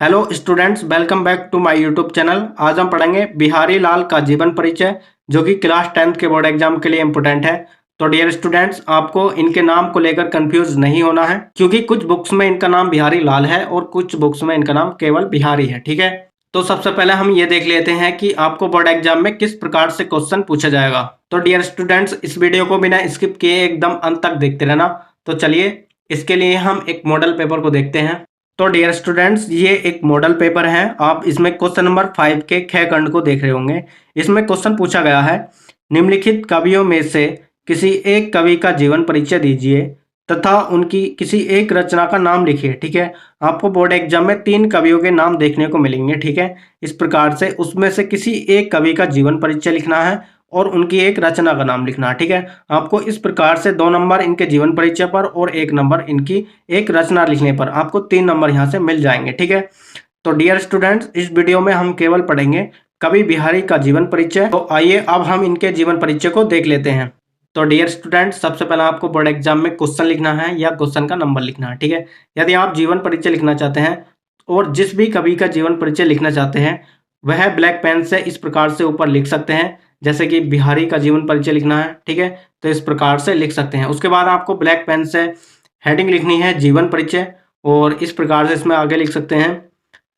Hello students, welcome back to my YouTube channel. आज हम पढ़ेंगे बिहारी लाल का जीवन परिचय, जो कि क्लास 10th के बोर्ड एग्जाम के लिए इम्पोर्टेंट है। तो डियर स्टूडेंट्स, आपको इनके नाम को लेकर कंफ्यूज नहीं होना है, क्योंकि कुछ बुक्स में इनका नाम बिहारी लाल है और कुछ बुक्स में इनका नाम केवल बिहारी है। ठीक है, तो सबसे पहले हम ये देख लेते हैं कि आपको बोर्ड एग्जाम में किस प्रकार से क्वेश्चन पूछा जाएगा। तो डियर स्टूडेंट्स, इस वीडियो को बिना स्किप किए एकदम अंत तक देखते रहना। तो चलिए, इसके लिए हम एक मॉडल पेपर को देखते हैं। तो डियर स्टूडेंट्स, ये एक मॉडल पेपर है। आप इसमें क्वेश्चन नंबर 5 के ख खंड को देख रहे होंगे। इसमें क्वेश्चन पूछा गया है, निम्नलिखित कवियों में से किसी एक कवि का जीवन परिचय दीजिए तथा उनकी किसी एक रचना का नाम लिखिए। ठीक है, आपको बोर्ड एग्जाम में 3 कवियों के नाम देखने को मिलेंगे। ठीक है, इस प्रकार से उसमें से किसी एक कवि का जीवन परिचय लिखना है और उनकी एक रचना का नाम लिखना है। ठीक है, आपको इस प्रकार से 2 नंबर इनके जीवन परिचय पर और 1 नंबर इनकी एक रचना लिखने पर आपको 3 नंबर यहाँ से मिल जाएंगे। ठीक है, तो डियर स्टूडेंट्स, इस वीडियो में हम केवल पढ़ेंगे कवि बिहारी का जीवन परिचय। तो आइए अब हम इनके जीवन परिचय को देख लेते हैं। तो डियर स्टूडेंट्स, सबसे पहले आपको बोर्ड एग्जाम में क्वेश्चन लिखना है या क्वेश्चन का नंबर लिखना है। ठीक है, यदि आप जीवन परिचय लिखना चाहते हैं और जिस भी कवि का जीवन परिचय लिखना चाहते हैं, वह ब्लैक पेन से इस प्रकार से ऊपर लिख सकते हैं, जैसे कि बिहारी का जीवन परिचय लिखना है। ठीक है, तो इस प्रकार से लिख सकते हैं। उसके बाद आपको ब्लैक पेन से हेडिंग लिखनी है जीवन परिचय, और इस प्रकार से इसमें आगे लिख सकते हैं,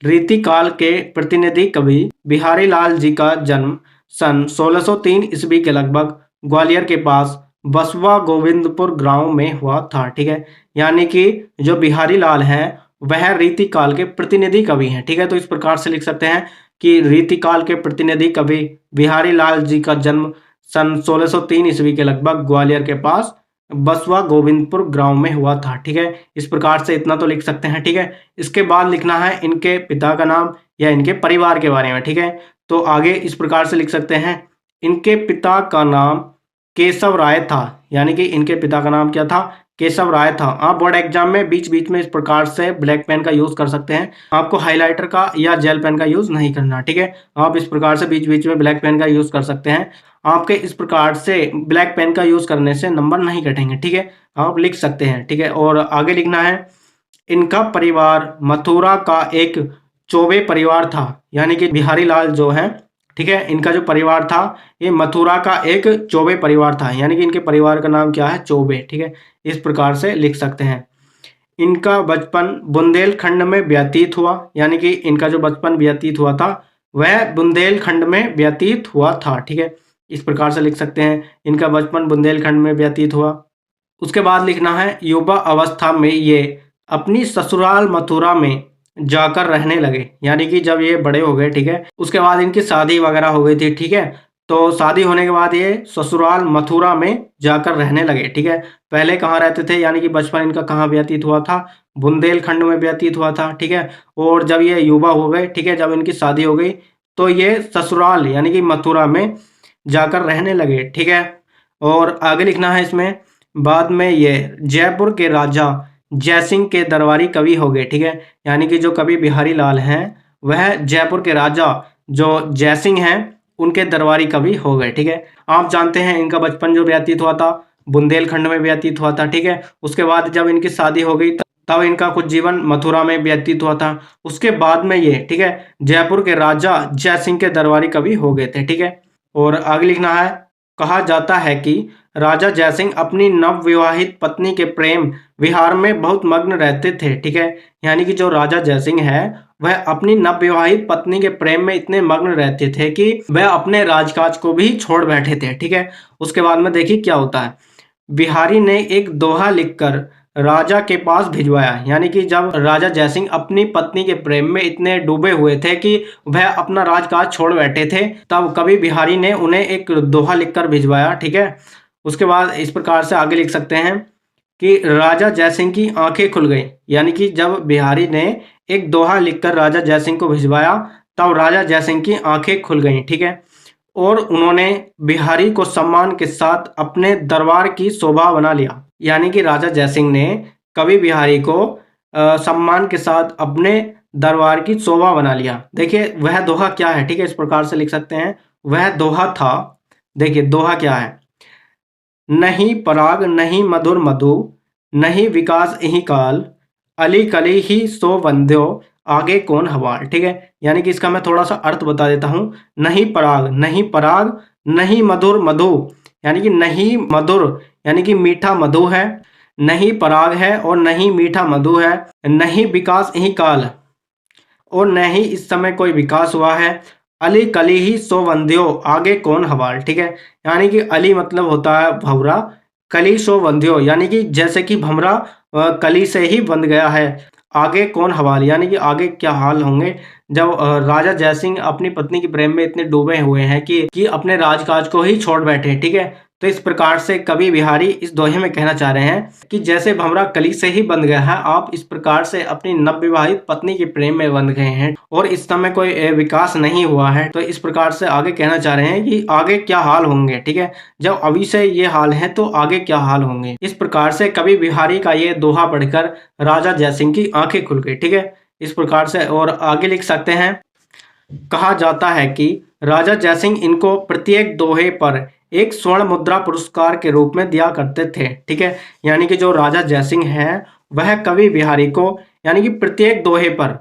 रीतिकाल के प्रतिनिधि कवि बिहारी लाल जी का जन्म सन 1603 ईस्वी के लगभग ग्वालियर के पास बसवा गोविंदपुर गांव में हुआ था। ठीक है, यानी कि जो बिहारी लाल हैं वह रीतिकाल के प्रतिनिधि कवि हैं। ठीक है, तो इस प्रकार से लिख सकते हैं कि रीतिकाल के प्रतिनिधि कवि बिहारी लाल जी का जन्म सन 1603 ईस्वी के लगभग ग्वालियर के पास बसवा गोविंदपुर गांव में हुआ था। ठीक है, इस प्रकार से इतना तो लिख सकते हैं। ठीक है, इसके बाद लिखना है इनके पिता का नाम या इनके परिवार के बारे में। ठीक है, तो आगे इस प्रकार से लिख सकते हैं, इनके पिता का नाम केशव राय था, यानी कि इनके पिता का नाम क्या था, केशव राय था। आप बोर्ड एग्जाम में बीच बीच में इस प्रकार से ब्लैक पेन का यूज कर सकते हैं, आपको हाइलाइटर का या जेल पेन का यूज नहीं करना। ठीक है, आप इस प्रकार से बीच बीच में ब्लैक पेन का यूज कर सकते हैं। आपके इस प्रकार से ब्लैक पेन का यूज करने से नंबर नहीं कटेंगे। ठीक है, आप लिख सकते हैं। ठीक है, और आगे लिखना है, इनका परिवार मथुरा का एक चौबे परिवार था, यानी कि बिहारी लाल जो है, ठीक है, इनका जो परिवार था ये मथुरा का एक चौबे परिवार था, यानी कि इनके परिवार का नाम क्या है, चौबे। ठीक है, इस प्रकार से लिख सकते हैं। इनका बचपन बुंदेलखंड में व्यतीत हुआ, यानी कि इनका जो बचपन व्यतीत हुआ था वह बुंदेलखंड में व्यतीत हुआ था। ठीक है, इस प्रकार से लिख सकते हैं, इनका बचपन बुंदेलखंड में व्यतीत हुआ। उसके बाद लिखना है, युवा अवस्था में ये अपनी ससुराल मथुरा में जाकर रहने लगे, यानी कि जब ये बड़े हो गए। ठीक है, उसके बाद इनकी शादी वगैरह हो गई थी। ठीक है, तो शादी होने के बाद ये ससुराल मथुरा में जाकर रहने लगे। ठीक है, पहले कहाँ रहते थे, यानी कि बचपन इनका कहाँ व्यतीत हुआ था, बुंदेलखंड में व्यतीत हुआ था। ठीक है, और जब ये युवा हो गए, ठीक है, जब इनकी शादी हो गई, तो ये ससुराल यानी कि मथुरा में जाकर रहने लगे। ठीक है, और आगे लिखना है इसमें, बाद में ये जयपुर के राजा जयसिंह के दरबारी कवि हो गए। ठीक है, यानी कि जो कवि बिहारी लाल हैं वह जयपुर के राजा जो जयसिंह हैं उनके दरबारी कवि हो गए। ठीक है, आप जानते हैं इनका बचपन जो व्यतीत हुआ था बुंदेलखंड में व्यतीत हुआ था। ठीक है, उसके बाद जब इनकी शादी हो गई तब इनका कुछ जीवन मथुरा में व्यतीत हुआ था। उसके बाद में ये, ठीक है, जयपुर के राजा जयसिंह के दरबारी कवि हो गए थे। ठीक है, और आगे लिखना है, कहा जाता है कि राजा जयसिंह अपनी नवविवाहित पत्नी के प्रेम विहार में बहुत मग्न रहते थे। ठीक है, यानी कि जो राजा जयसिंह है वह अपनी नवविवाहित पत्नी के प्रेम में इतने मग्न रहते थे कि वह अपने राजकाज को भी छोड़ बैठे थे। ठीक है, उसके बाद में देखिए क्या होता है, बिहारी ने एक दोहा लिखकर राजा के पास भिजवाया, यानी कि जब राजा जयसिंह अपनी पत्नी के प्रेम में इतने डूबे हुए थे कि वह अपना राजकाज छोड़ बैठे थे, तब कवि बिहारी ने उन्हें एक दोहा लिखकर भिजवाया। ठीक है, उसके बाद इस प्रकार से आगे लिख सकते हैं कि राजा जयसिंह की आंखें खुल गई, यानी कि जब बिहारी ने एक दोहा लिखकर राजा जयसिंह को भिजवाया तब राजा जयसिंह की आंखें खुल गई। ठीक है, और उन्होंने बिहारी को सम्मान के साथ अपने दरबार की शोभा बना लिया, यानी कि राजा जयसिंह ने कवि बिहारी को सम्मान के साथ अपने दरबार की शोभा बना लिया। देखिए वह दोहा क्या है, ठीक है, इस प्रकार से लिख सकते हैं, वह दोहा था, देखिए दोहा क्या है, नहीं पराग नहीं मधुर मधु नहीं विकास इहि काल अली कली ही सो वंद्यो आगे कौन हवाल, ठीक है। यानी कि इसका मैं थोड़ा सा अर्थ बता देता हूँ। नहीं पराग, नहीं पराग, नहीं मधुर मधु, यानी कि नहीं मधुर यानी कि मीठा मधु है, नहीं पराग है और नहीं मीठा मधु है, नहीं विकास ही काल और न ही इस समय कोई विकास हुआ है। अली कली ही सो वंध्यो, आगे कौन हवाल, ठीक है। यानी कि अली मतलब होता है भंवरा, कली सो वंध्यो यानी कि जैसे कि भंवरा कली से ही बंध गया है, आगे कौन हवाल यानी कि आगे क्या हाल होंगे जब राजा जयसिंह अपनी पत्नी के प्रेम में इतने डूबे हुए हैं कि अपने राजकाज को ही छोड़ बैठे, ठीक है। तो इस प्रकार से कवि बिहारी इस दोहे में कहना चाह रहे हैं कि जैसे भंवरा कली से ही बंध गया है, आप इस प्रकार से अपनी नवविवाहित पत्नी के प्रेम में बंध गए हैं और इस समय कोई विकास नहीं हुआ है। तो इस प्रकार से आगे कहना चाह रहे हैं कि आगे क्या हाल होंगे, ठीक है। जब अभी से ये हाल है तो आगे क्या हाल होंगे। इस प्रकार से कवि बिहारी का ये दोहा पढ़कर राजा जयसिंह की आंखें खुल गई, ठीक है। इस प्रकार से और आगे लिख सकते हैं, कहा जाता है कि राजा जयसिंह इनको प्रत्येक दोहे पर एक स्वर्ण मुद्रा पुरस्कार के रूप में दिया करते थे, ठीक है। यानी कि जो राजा जयसिंह है वह कवि बिहारी को यानी कि प्रत्येक दोहे पर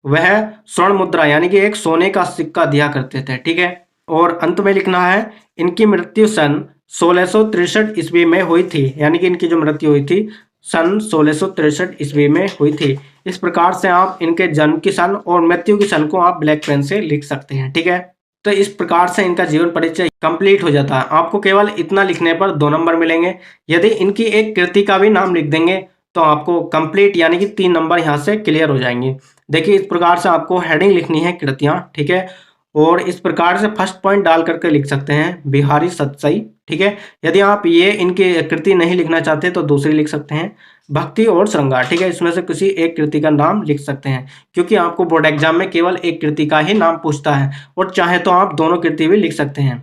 वह स्वर्ण मुद्रा यानी कि एक सोने का सिक्का दिया करते थे, ठीक है। और अंत में लिखना है, इनकी मृत्यु सन 1663 ईस्वी में हुई थी, यानी कि इनकी जो मृत्यु हुई थी सन 1663 ईस्वी में हुई थी। इस प्रकार से आप इनके जन्म की सन और मृत्यु की सन को आप ब्लैक पेन से लिख सकते हैं, ठीक है। तो इस प्रकार से इनका जीवन परिचय कंप्लीट हो जाता है। आपको केवल इतना लिखने पर 2 नंबर मिलेंगे। यदि इनकी एक कृति का भी नाम लिख देंगे तो आपको कंप्लीट यानी कि 3 नंबर यहाँ से क्लियर हो जाएंगे। देखिए इस प्रकार से आपको हेडिंग लिखनी है कृतियाँ, ठीक है। और इस प्रकार से फर्स्ट पॉइंट डाल करके लिख सकते हैं बिहारी सतसई, ठीक है। यदि आप ये इनकी कृति नहीं लिखना चाहते तो दूसरी लिख सकते हैं भक्ति और श्रृंगार, ठीक है। इसमें से किसी एक कृति का नाम लिख सकते हैं क्योंकि आपको बोर्ड एग्जाम में केवल एक कृति का ही नाम पूछता है और चाहे तो आप दोनों कृति भी लिख सकते हैं।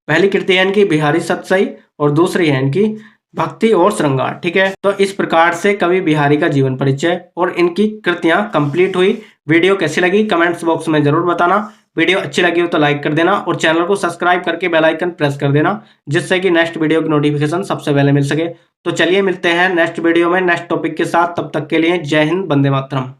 पहली कृति है इनकी बिहारी सतसई और दूसरी है इनकी भक्ति और श्रृंगार, ठीक है। तो इस प्रकार से कवि बिहारी का जीवन परिचय और इनकी कृतियां कंप्लीट हुई। वीडियो कैसी लगी कमेंट्स बॉक्स में जरूर बताना। वीडियो अच्छी लगी हो तो लाइक कर देना और चैनल को सब्सक्राइब करके बेल आइकन प्रेस कर देना जिससे कि नेक्स्ट वीडियो की नोटिफिकेशन सबसे पहले मिल सके। तो चलिए मिलते हैं नेक्स्ट वीडियो में नेक्स्ट टॉपिक के साथ, तब तक के लिए जय हिंद, वंदे मातरम।